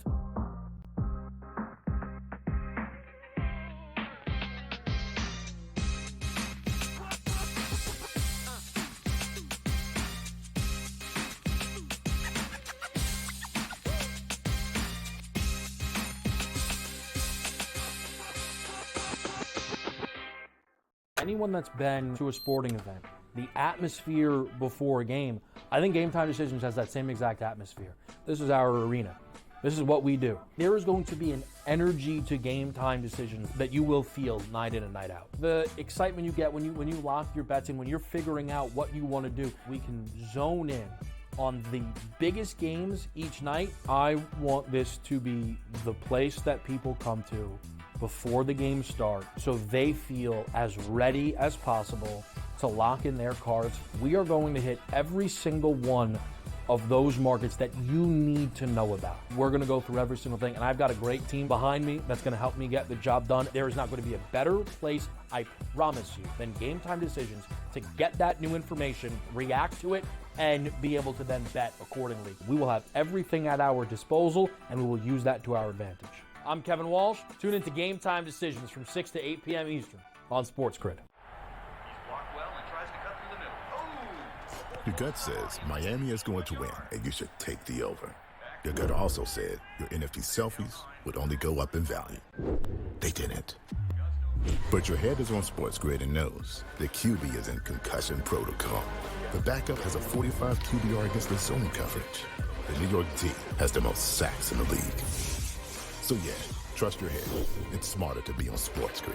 Anyone that's been to a sporting event, the atmosphere before a game, I think Game Time Decisions has that same exact atmosphere. This is our arena. This is what we do. There is going to be an energy to Game Time Decisions that you will feel night in and night out. The excitement you get when you lock your bets in, when you're figuring out what you want to do, we can zone in on the biggest games each night. I want this to be the place that people come to before the game starts so they feel as ready as possible to lock in their cards. We are going to hit every single one of those markets that you need to know about. We're going to go through every single thing, and I've got a great team behind me that's going to help me get the job done. There is not going to be a better place, I promise you, than Game Time Decisions to get that new information, react to it, and be able to then bet accordingly. We will have everything at our disposal, and we will use that to our advantage. I'm Kevin Walsh. Tune into Game Time Decisions from 6 to 8 p.m. Eastern on SportsGrid. Your gut says Miami is going to win, and you should take the over. Your gut also said your NFT selfies would only go up in value. They didn't. But your head is on SportsGrid and knows the QB is in concussion protocol. The backup has a 45 QBR against the zone coverage. The New York D has the most sacks in the league. So yeah, trust your head. It's smarter to be on SportsGrid.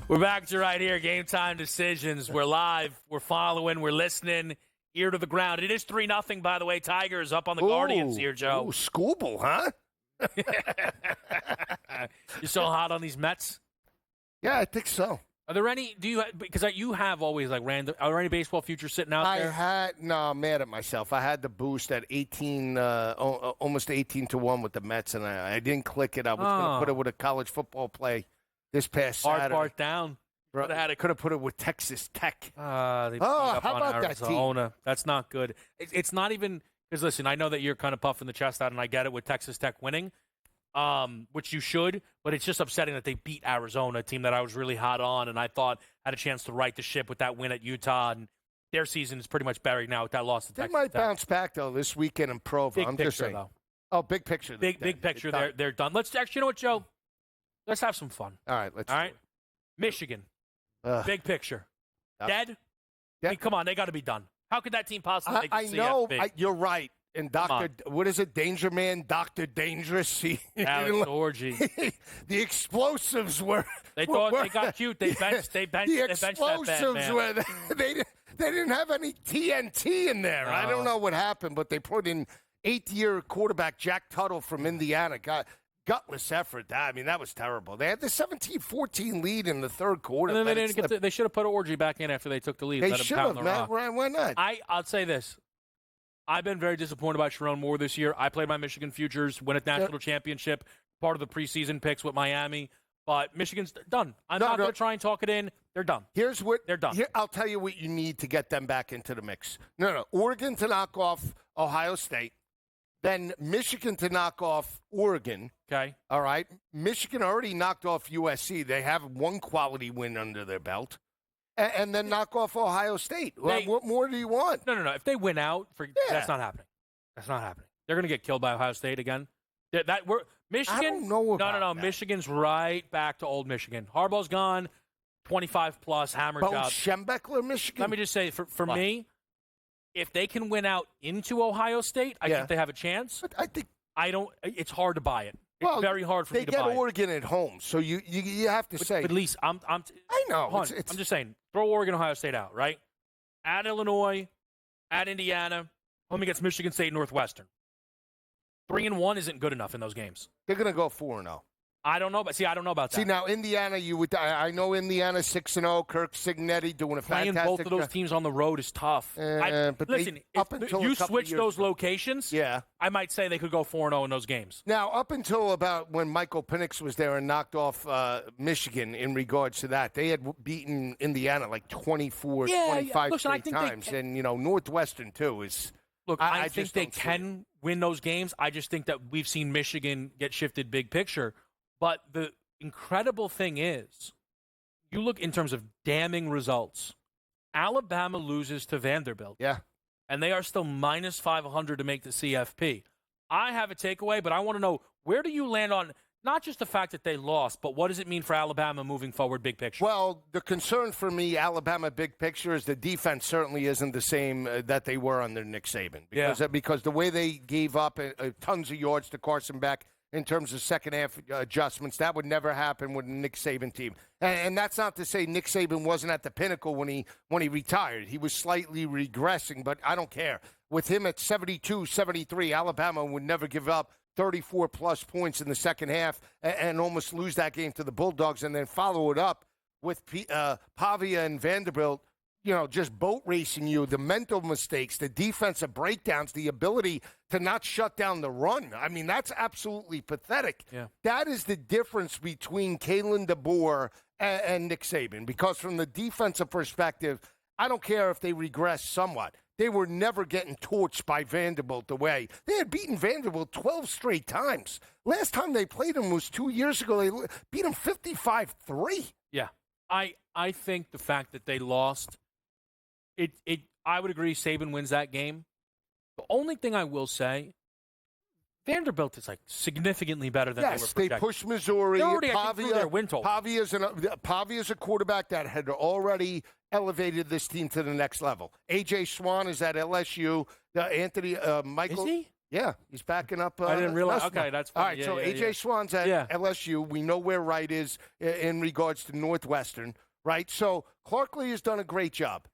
We're back to right here, Game Time Decisions. We're live, we're following, we're listening, ear to the ground. It is 3-0, by the way. Tigers up on the Guardians here, Joe. Ooh, Scooble, huh? You so hot on these Mets? Yeah, I think so. Are there any, because you have always like random, are there any baseball futures sitting out there? I'm mad at myself. I had the boost at 18, almost 18-1 with the Mets, and I didn't click it. I was going to put it with a college football play this past Saturday. Part down. Could have put it with Texas Tech. They beat up how on about Arizona. that team? That's not good. It's not even Because, listen, I know that you're kind of puffing the chest out, and I get it with Texas Tech winning, which you should, but it's just upsetting that they beat Arizona, a team that I was really hot on and I thought had a chance to right the ship with that win at Utah, and their season is pretty much buried now with that loss to Texas They might Tech. bounce back, though, this weekend in Provo. Big I'm picture, just saying. though. Oh, big picture. Big picture, they're done. Let's actually, you know what, Joe? Let's have some fun. All right, let's All do right? it. Michigan, big picture. Yep. Dead? Yeah. I mean, come on, they got to be done. How could that team possibly make the I know. CFP? You're right. And what is it? Danger Man, Dr. Dangerous. Alex Orgy. The explosives were. They thought they got cute. They benched the that bad man. were. They didn't have any TNT in there. I don't know what happened, but they put in 8th-year quarterback Jack Tuttle from Indiana. Gutless effort. I mean, that was terrible. They had the 17-14 lead in the third quarter. And then they didn't they should have put Orgy back in after they took the lead. They let him should pound have, the man. rock. Why not? I'll say this. I've been very disappointed about Sharon Moore this year. I played my Michigan Futures, win a national championship, part of the preseason picks with Miami. But Michigan's done. I'm not going to try and talk it in. They're done. Here's what they're done. I'll tell you what you need to get them back into the mix. No. Oregon to knock off Ohio State. Then Michigan to knock off Oregon. Okay. All right. Michigan already knocked off USC. They have one quality win under their belt. And then knock off Ohio State. What more do you want? No. If they win out, that's not happening. That's not happening. They're going to get killed by Ohio State again. Michigan. I don't know about No. that. Michigan's right back to old Michigan. Harbaugh's gone. 25-plus hammer job. Schembechler, Michigan. Let me just say, for me, if they can win out into Ohio State, I think they have a chance. But I think it's hard to buy it. It's very hard for me to buy it. They get Oregon at home, so you have to say. But at least I know. I'm just saying, throw Oregon, Ohio State out, right? At Illinois, at Indiana, home against Michigan State, Northwestern. 3-1 isn't good enough in those games. They're going to go 4-0. I don't know, but I don't know about that. See, now Indiana, I know Indiana 6-0. Kirk Signetti doing a Playing fantastic both of those teams on the road is tough. But listen, if you switch those locations, I might say they could go 4-0 in those games. Now, up until about when Michael Penix was there and knocked off Michigan in regards to that, they had beaten Indiana like 24, 25 straight times. And, Northwestern, too, is... Look, I think they can win those games. I just think that we've seen Michigan get shifted big picture. But the incredible thing is, you look in terms of damning results, Alabama loses to Vanderbilt. Yeah. And they are still minus 500 to make the CFP. I have a takeaway, but I want to know, where do you land on not just the fact that they lost, but what does it mean for Alabama moving forward, big picture? Well, the concern for me, Alabama big picture, is the defense certainly isn't the same that they were under Nick Saban. Because the way they gave up tons of yards to Carson Beck in terms of second-half adjustments, that would never happen with a Nick Saban team. And that's not to say Nick Saban wasn't at the pinnacle when he retired. He was slightly regressing, but I don't care. With him at 72, 73, Alabama would never give up 34-plus points in the second half and almost lose that game to the Bulldogs and then follow it up with Pavia and Vanderbilt, just boat racing you, the mental mistakes, the defensive breakdowns, the ability to not shut down the run. I mean, that's absolutely pathetic. Yeah. That is the difference between Kalen DeBoer and Nick Saban, because from the defensive perspective, I don't care if they regress somewhat. They were never getting torched by Vanderbilt the way. They had beaten Vanderbilt 12 straight times. Last time they played them was 2 years ago. They beat them 55-3. Yeah. I think the fact that they lost, I would agree Saban wins that game. The only thing I will say, Vanderbilt is significantly better than they were projected. They pushed Missouri. They're already through their win total. Pavia's a quarterback that had already elevated this team to the next level. A.J. Swan is at LSU. Anthony Michael. Is he? Yeah, he's backing up. I didn't realize. Nussbaum. Okay, that's fine. All right, so A.J. Swan's at LSU. We know where Wright is in regards to Northwestern, right? So Clarkley has done a great job.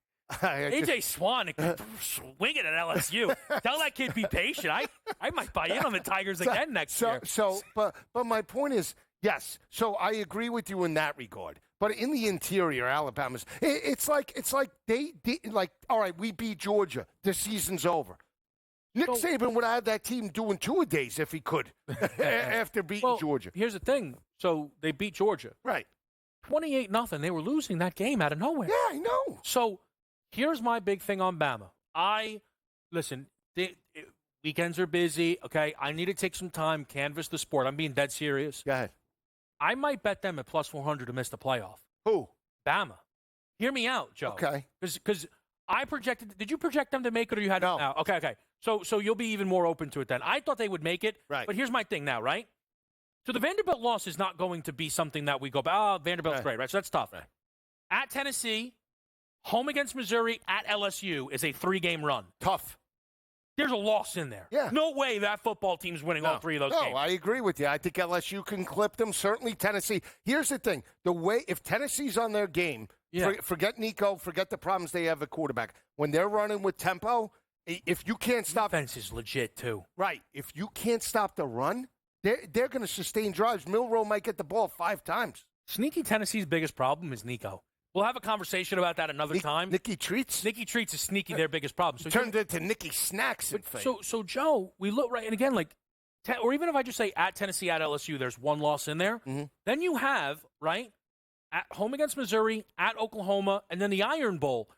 A.J. Swan swinging at LSU. Tell that kid be patient. I might buy in on the Tigers again next year. But my point is, yes. So I agree with you in that regard. But in the interior, Alabama's it's like they all right, we beat Georgia. The season's over. Nick Saban would have had that team doing two-a-days if he could after beating Georgia. Here's the thing. So they beat Georgia. Right. 28-0. They were losing that game out of nowhere. Yeah, I know. So here's my big thing on Bama. Listen, Weekends are busy. Okay, I need to take some time, canvas the sport. I'm being dead serious. Go ahead. I might bet them at plus 400 to miss the playoff. Who? Bama. Hear me out, Joe. Okay. Because I projected. Did you project them to make it, or you had No. it now? Okay. So you'll be even more open to it then. I thought they would make it. Right. But here's my thing now, right? So the Vanderbilt loss is not going to be something that we go, Vanderbilt's great, right? So that's tough. Right. At Tennessee, home against Missouri, at LSU is a 3-game run. Tough. There's a loss in there. Yeah. No way that football team's winning all 3 of those games. No, I agree with you. I think LSU can clip them. Certainly Tennessee. Here's the thing. If Tennessee's on their game, forget Nico, forget the problems they have at quarterback. When they're running with tempo, if you can't stop... Defense is legit, too. Right. If you can't stop the run, they're going to sustain drives. Milroe might get the ball 5 times. Sneaky Tennessee's biggest problem is Nico. We'll have a conversation about that another time. Nicky Treats? Nicky Treats is sneaky their biggest problem. So turned into Nicky Snacks. So Joe, we look right, and again, or even if I just say at Tennessee, at LSU, there's one loss in there. Mm-hmm. Then you have, right, at home against Missouri, at Oklahoma, and then the Iron Bowl.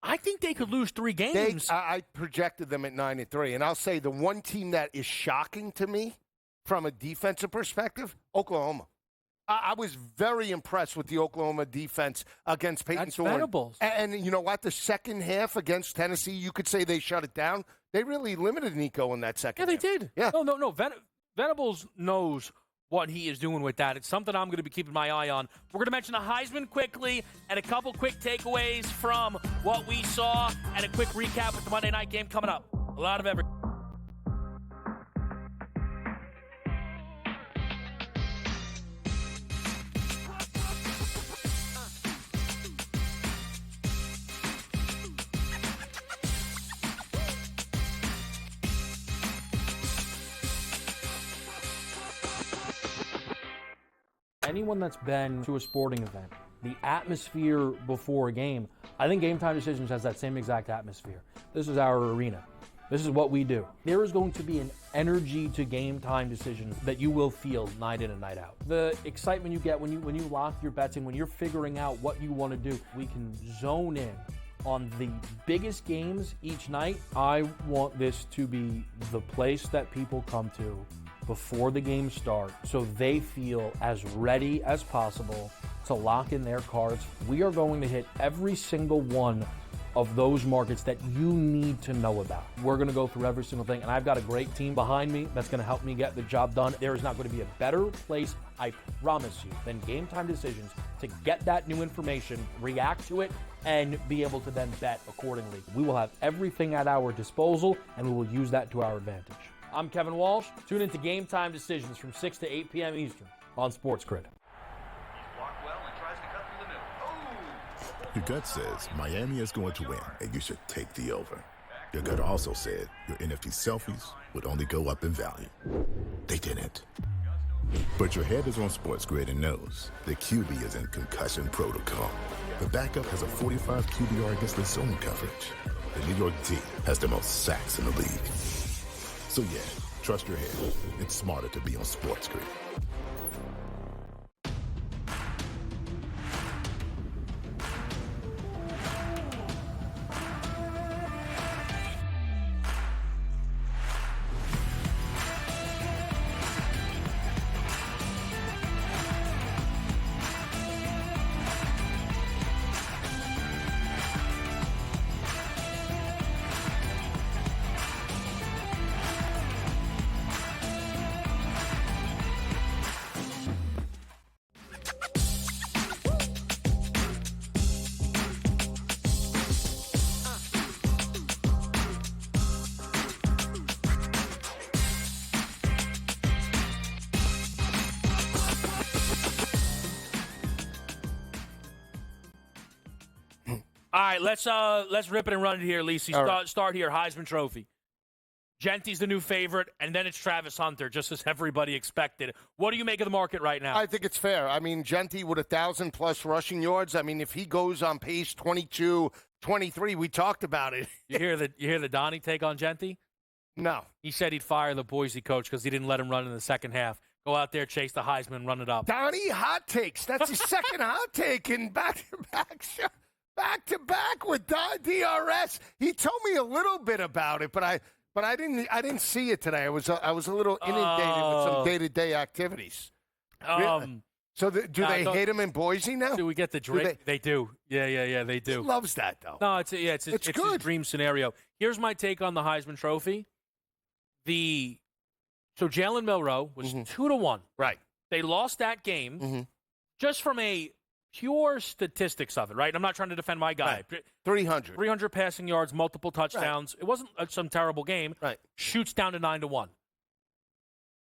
I think they could lose 3 games. I projected them at 9-3, and I'll say the one team that is shocking to me from a defensive perspective, Oklahoma. I was very impressed with the Oklahoma defense against Peyton Thorne. Venables. And you know what? The second half against Tennessee, you could say they shut it down. They really limited Nico in that second half. Yeah, they did. Yeah. No. Venables knows what he is doing with that. It's something I'm going to be keeping my eye on. We're going to mention the Heisman quickly and a couple quick takeaways from what we saw and a quick recap with the Monday night game coming up. A lot of everything. Anyone that's been to a sporting event, the atmosphere before a game, I think Game Time Decisions has that same exact atmosphere. This is our arena. This is what we do. There is going to be an energy to Game Time Decisions that you will feel night in and night out. The excitement you get when you lock your bets in, when you're figuring out what you want to do, we can zone in on the biggest games each night. I want this to be the place that people come to before the games start so they feel as ready as possible to lock in their cards. We are going to hit every single one of those markets that you need to know about. We're going to go through every single thing, and I've got a great team behind me that's going to help me get the job done. There is not going to be a better place, I promise you, than Game Time Decisions to get that new information, react to it, and be able to then bet accordingly. We will have everything at our disposal, and we will use that to our advantage. I'm Kevin Walsh. Tune into Game Time Decisions from 6 to 8 p.m. Eastern on SportsGrid. Your gut says Miami is going to win, and you should take the over. Your gut also said your NFT selfies would only go up in value. They didn't. But your head is on SportsGrid and knows the QB is in concussion protocol. The backup has a 45 QBR against the zone coverage. The New York D has the most sacks in the league. So yeah, trust your head. It's smarter to be on SportsGrid. All right, let's rip it and run it here, Lisi. Start here, Heisman Trophy. Genty's the new favorite, and then it's Travis Hunter, just as everybody expected. What do you make of the market right now? I think it's fair. I mean, Genty with 1,000-plus rushing yards. I mean, if he goes on pace 22, 23, we talked about it. You hear the Donnie take on Genty? No. He said he'd fire the Boise coach because he didn't let him run in the second half. Go out there, chase the Heisman, run it up. Donnie hot takes. That's his second hot take in back-to-back show. Back-to-back with DRS. He told me a little bit about it, but But I didn't see it today. I was a little inundated with some day-to-day activities. So do they hate him in Boise now? Do we get the drink? They do. Yeah, they do. He loves that, though. No, it's his good. dream scenario. Here's my take on the Heisman Trophy. So Jalen Milroe was 2-1. Right. They lost that game just from a pure statistics of it, right? I'm not trying to defend my guy. Right. 300 passing yards, multiple touchdowns. Right. It wasn't some terrible game. Right. Shoots down to 9-1.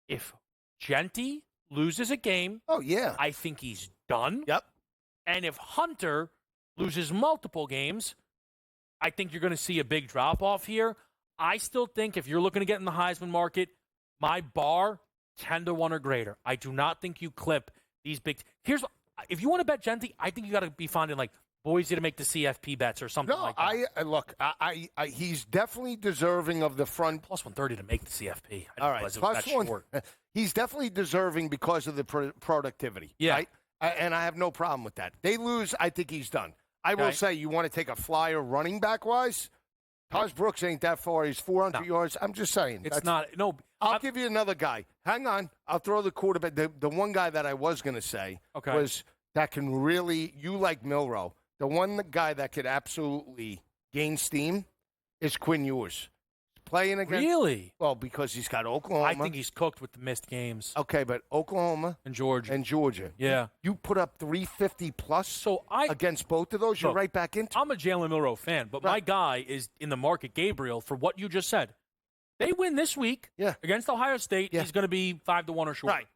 If Genty loses a game, I think he's done. Yep. And if Hunter loses multiple games, I think you're going to see a big drop-off here. I still think if you're looking to get in the Heisman market, my bar, 10-1 or greater. I do not think you clip these big. If you want to bet Genty, I think you got to be finding like Boise to make the CFP bets or something like that. Look, he's definitely deserving of the front. Plus 130 to make the CFP. All right, plus one. Short. He's definitely deserving because of the productivity. Yeah. Right? And I have no problem with that. They lose, I think he's done. I will say, you want to take a flyer running back wise? Taj Brooks ain't that far. He's 400 yards. I'm just saying. It's not. No. I'll give you another guy. Hang on. I'll throw the quarterback. The one guy that I was going to say was that can really, you like Milroe. The one guy that could absolutely gain steam is Quinn Ewers. Playing against. Really? Well, because he's got Oklahoma. I think he's cooked with the missed games. Okay, but Oklahoma and Georgia. Yeah. You put up 350 plus against both of those, you're right back into it. I'm a Jalen Milroe fan, but my guy is in the market, Gabriel, for what you just said. They win this week against Ohio State, he's going to be 5-1 or short. Right.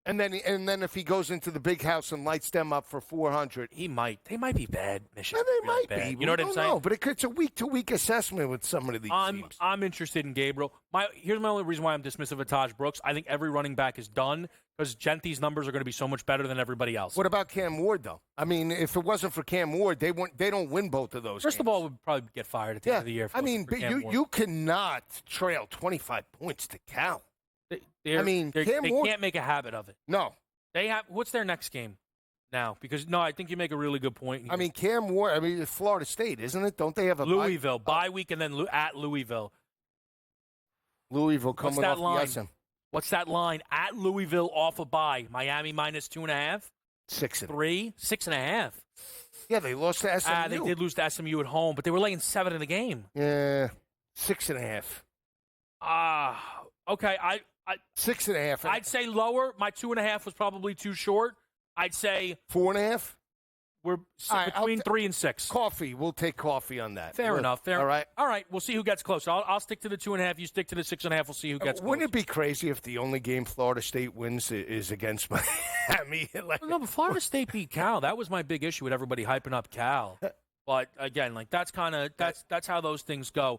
And then if he goes into the big house and lights them up for 400, they might be bad. Michigan, they might be. You know what I'm saying? But it's a week-to-week assessment with some of these teams. I'm interested in Gabriel. Here's my only reason why I'm dismissive of Taj Brooks. I think every running back is done because Genty's numbers are going to be so much better than everybody else. What about Cam Ward, though? I mean, if it wasn't for Cam Ward, they don't win both of those. First of all, we'd probably get fired at the end of the year. I mean, you cannot trail 25 points to Cal. They can't make a habit of it. No. They have. What's their next game now? Because I think you make a really good point. I mean, Cam Ward. It's Florida State, isn't it? Don't they have a Louisville bye week and then at Louisville? Louisville coming off the SM. What's that line at Louisville off a bye? Miami minus 2.5. 6.5. 6.5. Yeah, they lost to SMU. They did lose to SMU at home, but they were laying 7 in the game. Yeah, 6.5. Okay. 6.5. I'd say lower. My 2.5 was probably too short. I'd say 4.5. We're between 3 and 6. Coffee. We'll take coffee on that. Fair enough. All right. All right. We'll see who gets closer. I'll stick to the 2.5. You stick to the 6.5. We'll see who gets closer. Wouldn't it be crazy if the only game Florida State wins is against Miami? No, but Florida State beat Cal. That was my big issue with everybody hyping up Cal. But again, that's how those things go.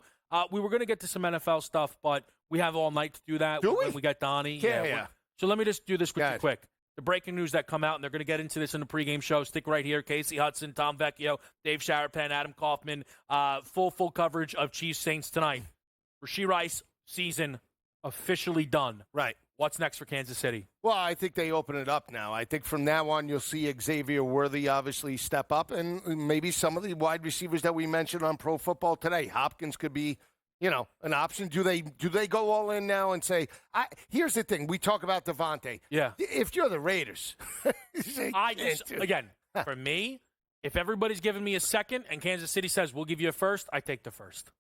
We were going to get to some NFL stuff, but we have all night to do that. Do we? We got Donnie. Yeah. So let me just do this quick. The breaking news that come out, and they're going to get into this in the pregame show. Stick right here. Casey Hudson, Tom Vecchio, Dave Sharapan, Adam Kaufman. Full coverage of Chiefs Saints tonight. Rashee Rice season officially done. Right. What's next for Kansas City? Well, I think they open it up now. I think from now on you'll see Xavier Worthy obviously step up, and maybe some of the wide receivers that we mentioned on Pro Football Today. Hopkins could be, an option. Do they go all in now and say, here's the thing. We talk about Devontae. Yeah. If you're the Raiders. For me, if everybody's giving me a second and Kansas City says, we'll give you a first, I take the first.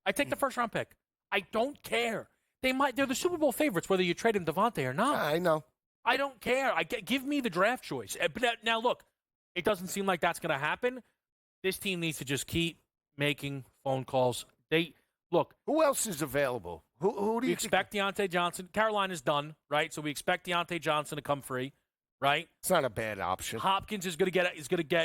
I take the first-round pick. I don't care. They're the Super Bowl favorites, whether you trade him Devontae or not. I know. I don't care. Give me the draft choice. But now, look, it doesn't seem like that's going to happen. This team needs to just keep making phone calls. Who else is available? Who do you expect? Deontay Johnson. Carolina's done, right? So we expect Deontay Johnson to come free, right? It's not a bad option. Hopkins is going to get.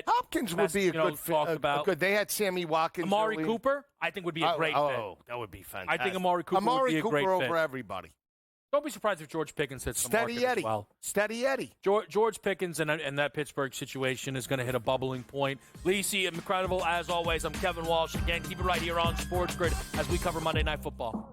Hopkins would be a good fit. They had Sammy Watkins. Amari Cooper, I think, would be a great fit. Oh, that would be fantastic. I think Amari Cooper would be a great fit. over everybody. Don't be surprised if George Pickens hits the market as well. Steady Eddie. George Pickens and that Pittsburgh situation is going to hit a bubbling point. Lisi, incredible as always. I'm Kevin Walsh. Again, keep it right here on Sports Grid as we cover Monday Night Football.